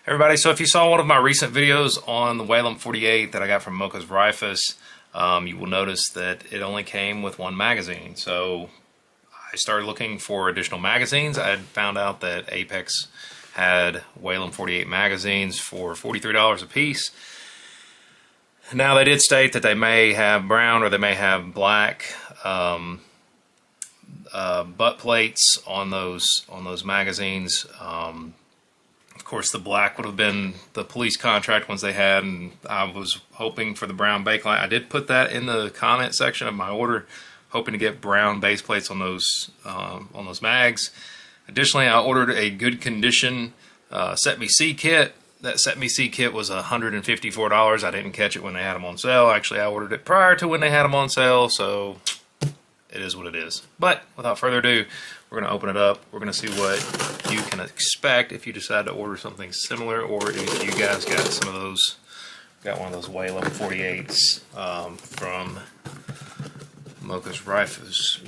Everybody, so if you saw one of my recent videos on the Walam 48 that I got from Mocha's Rifus, you will notice that it only came with one magazine. So I started looking for additional magazines. I had found out that Apex had Walam 48 magazines for $43 a piece. Now they did state that they may have brown or they may have black butt plates on those magazines. Of course, the black would have been the police contract ones they had, and I was hoping for the brown bakelite. I did put that in the comment section of my order, hoping to get brown base plates on those mags. Additionally, I ordered a good condition CETME C kit. That CETME C kit was $154. I didn't catch it when they had them on sale. Actually, I ordered it prior to when they had them on sale, so it is what it is. But without further ado, we're going to open it up. We're going to see what you can expect if you decide to order something similar, or if you guys got some of those, got one of those Walam 48s from Mocha's Rifus.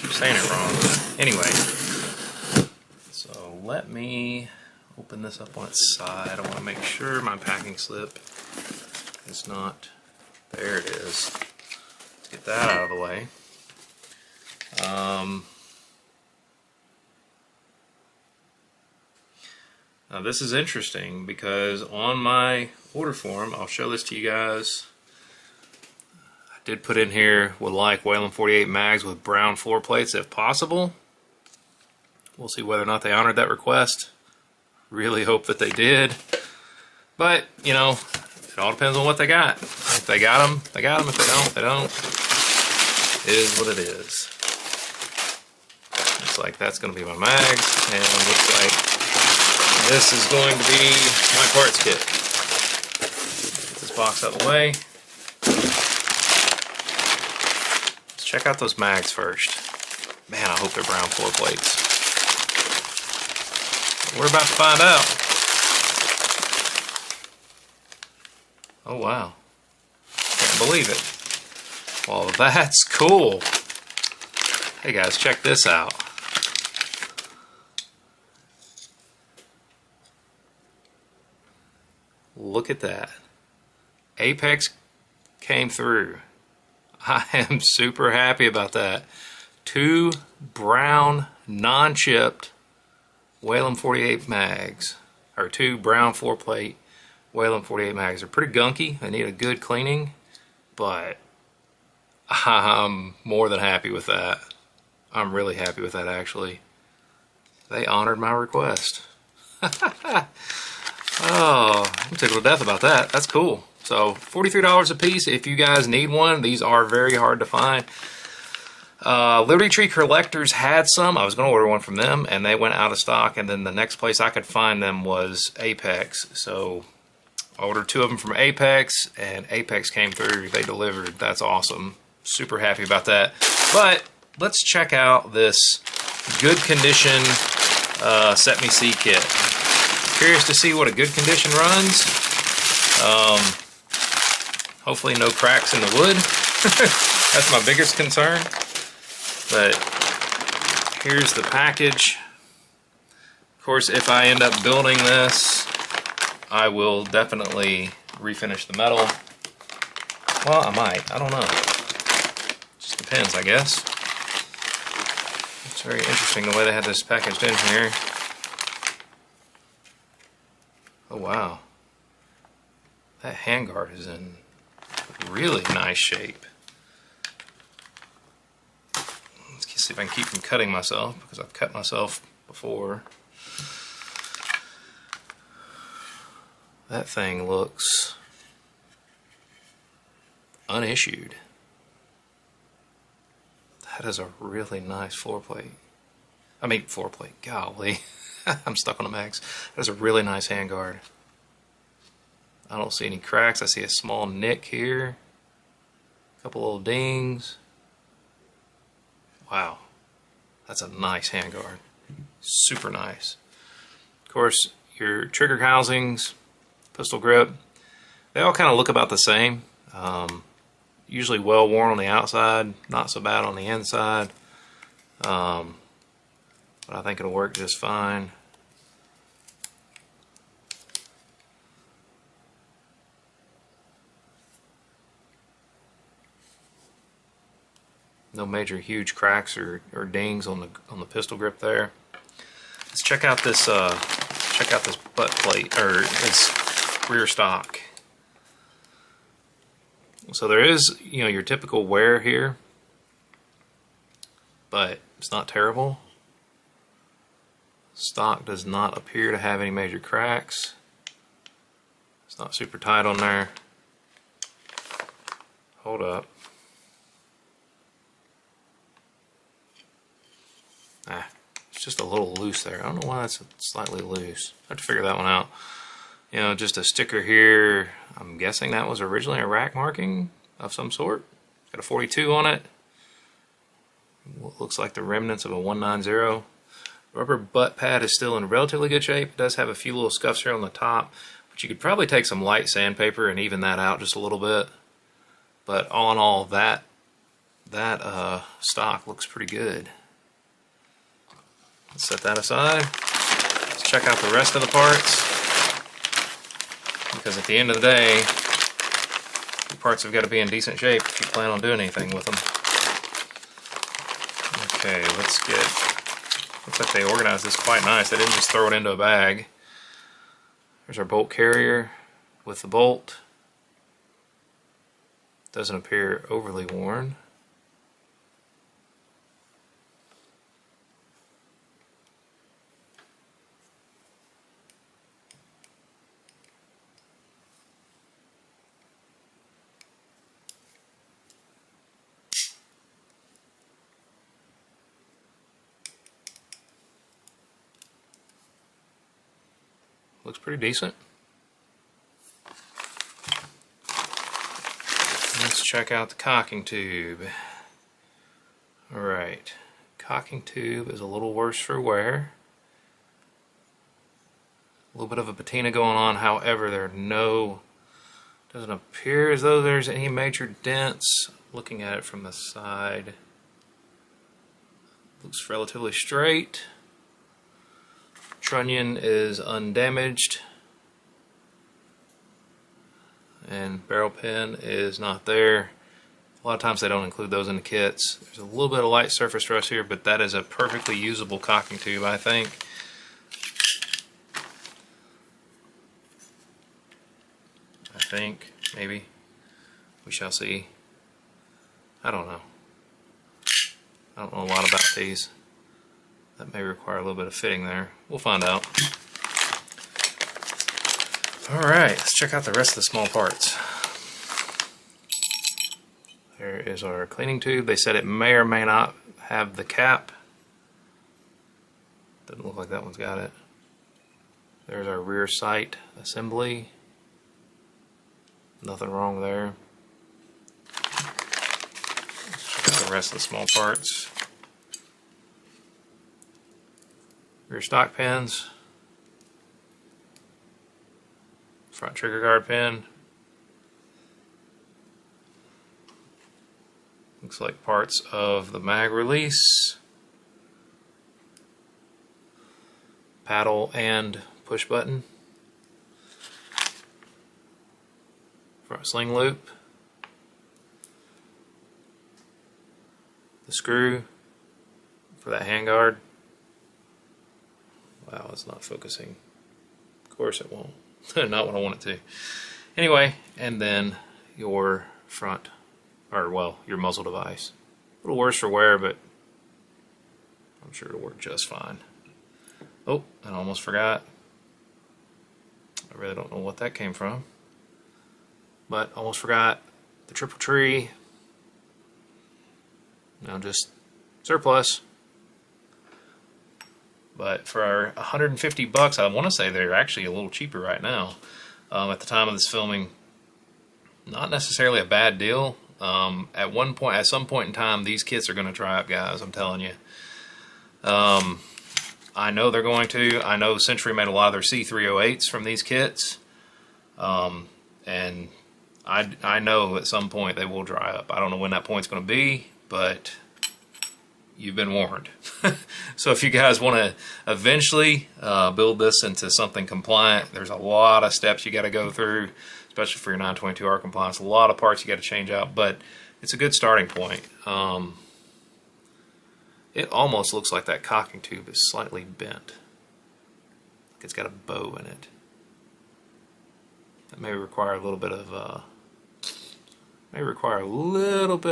Keep saying it wrong. Anyway, so let me open this up on its side. I want to make sure my packing slip is not, there it is. Let's get that out of the way. Now this is interesting because on my order form, I'll show this to you guys. I did put in here, would like Walam 48 mags with brown floor plates if possible. We'll see whether or not they honored that request. Really hope that they did. But, you know, it all depends on what they got. If they got them, they got them. If they don't, they don't. It is what it is. Looks like that's going to be my mags, and looks like this is going to be my parts kit. Get this box out of the way. Let's check out those mags first. Man, I hope they're brown floor plates. We're about to find out. Oh wow. Can't believe it. Well, that's cool. Hey guys, check this out. Look at that. Apex came through. I am super happy about that. 2 brown non-chipped Walam 48 mags, or 2 brown floor plate Walam 48 mags. They're pretty gunky. They need a good cleaning, but I'm more than happy with that. I'm really happy with that, actually. They honored my request. Oh, I'm tickled to death about that. That's cool. So $43 a piece if you guys need one. These are very hard to find. Liberty Tree Collectors had some. I was going to order one from them, and they went out of stock, and then the next place I could find them was Apex. So I ordered 2 of them from Apex, and Apex came through. They delivered. That's awesome. Super happy about that. But let's check out this good condition CETME C kit. Curious to see what a good condition runs. Hopefully no cracks in the wood. That's my biggest concern. But here's the package. Of course, if I end up building this, I will definitely refinish the metal. Well, I might. I don't know. Just depends, I guess. It's very interesting the way they had this packaged in here. Oh wow, that handguard is in really nice shape. Let's see if I can keep from cutting myself, because I've cut myself before. That thing looks unissued. That is a really nice floor plate. I mean floor plate, golly. I'm stuck on the mags. That is a really nice handguard. I don't see any cracks. I see a small nick here. A couple little dings. Wow. That's a nice handguard. Super nice. Of course, your trigger housings, pistol grip, they all kind of look about the same. Usually well worn on the outside, not so bad on the inside. But I think it'll work just fine. No major huge cracks or dings on the pistol grip there. Let's check out this butt plate, or this rear stock. So there is, you know, your typical wear here, but it's not terrible. Stock does not appear to have any major cracks. It's not super tight on there. Hold up. It's just a little loose there. I don't know why that's slightly loose. I have to figure that one out. You know, just a sticker here. I'm guessing that was originally a rack marking of some sort. Got a 42 on it. What looks like the remnants of a 190. Rubber butt pad is still in relatively good shape. It does have a few little scuffs here on the top, but you could probably take some light sandpaper and even that out just a little bit. But all in all, that stock looks pretty good. Let's set that aside. Let's check out the rest of the parts, because at the end of the day, the parts have got to be in decent shape if you plan on doing anything with them. Okay, let's get, looks like they organized this quite nice. They didn't just throw it into a bag. There's our bolt carrier with the bolt. Doesn't appear overly worn. Looks pretty decent. Let's check out the cocking tube. Alright, cocking tube is a little worse for wear. A little bit of a patina going on, however, doesn't appear as though there's any major dents. Looking at it from the side, looks relatively straight. Trunnion is undamaged, and barrel pin is not there. A lot of times they don't include those in the kits. There's a little bit of light surface rust here, but that is a perfectly usable cocking tube, I think. Maybe. We shall see. I don't know. I don't know a lot about these. That may require a little bit of fitting there. We'll find out. Alright, let's check out the rest of the small parts. There is our cleaning tube. They said it may or may not have the cap. Doesn't look like that one's got it. There's our rear sight assembly. Nothing wrong there. Let's check out the rest of the small parts. Rear stock pins, front trigger guard pin. Looks like parts of the mag release, paddle and push button, front sling loop, the screw for that handguard. Wow, it's not focusing. Of course it won't. Not what I want it to. Anyway, and then your front, or well, your muzzle device. A little worse for wear, but I'm sure it'll work just fine. Oh, and I almost forgot. I really don't know what that came from. But almost forgot the triple tree. Now just surplus. But for our 150 bucks, I want to say they're actually a little cheaper right now. At the time of this filming, not necessarily a bad deal. At some point in time, these kits are going to dry up, guys. I'm telling you. I know they're going to. I know Century made a lot of their C308s from these kits, and I know at some point they will dry up. I don't know when that point's going to be, but you've been warned. So if you guys want to eventually build this into something compliant, there's a lot of steps you got to go through, especially for your 922R compliance. A lot of parts you got to change out, but it's a good starting point. It almost looks like that cocking tube is slightly bent. Like it's got a bow in it. That may require a little bit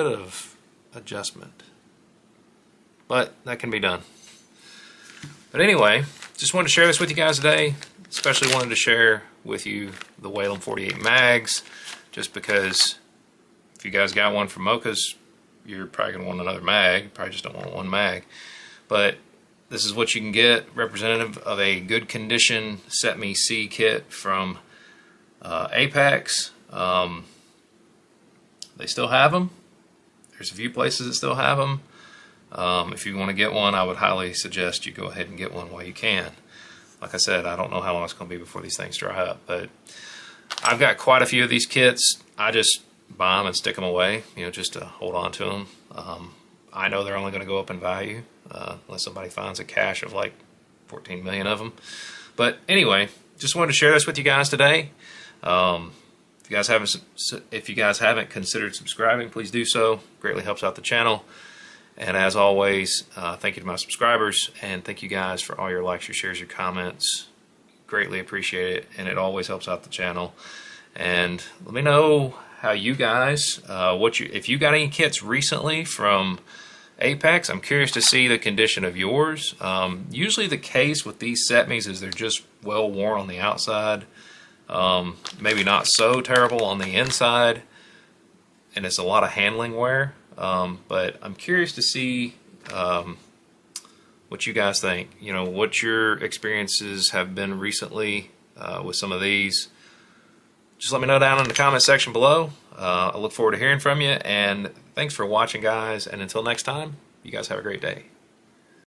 of adjustment, but that can be done. But anyway, just wanted to share this with you guys today. Especially wanted to share with you the Walam 48 mags, just because if you guys got one from Mocha's, you're probably going to want another mag. You probably just don't want one mag. But this is what you can get, representative of a good condition CETME C kit from Apex. They still have them. There's a few places that still have them. If you want to get one, I would highly suggest you go ahead and get one while you can. Like I said, I don't know how long it's going to be before these things dry up, but I've got quite a few of these kits. I just buy them and stick them away, just to hold on to them. I know they're only going to go up in value unless somebody finds a cache of like 14 million of them. But anyway, just wanted to share this with you guys today. If you guys haven't considered subscribing, please do so. Greatly helps out the channel. And as always, thank you to my subscribers, and thank you guys for all your likes, your shares, your comments. Greatly appreciate it, and it always helps out the channel. And let me know how you guys, if you got any kits recently from Apex. I'm curious to see the condition of yours. Usually the case with these CETMEs is they're just well worn on the outside, maybe not so terrible on the inside, and it's a lot of handling wear. But I'm curious to see what you guys think. What your experiences have been recently with some of these. Just let me know down in the comment section below. I look forward to hearing from you, and thanks for watching, guys, and until next time, you guys have a great day.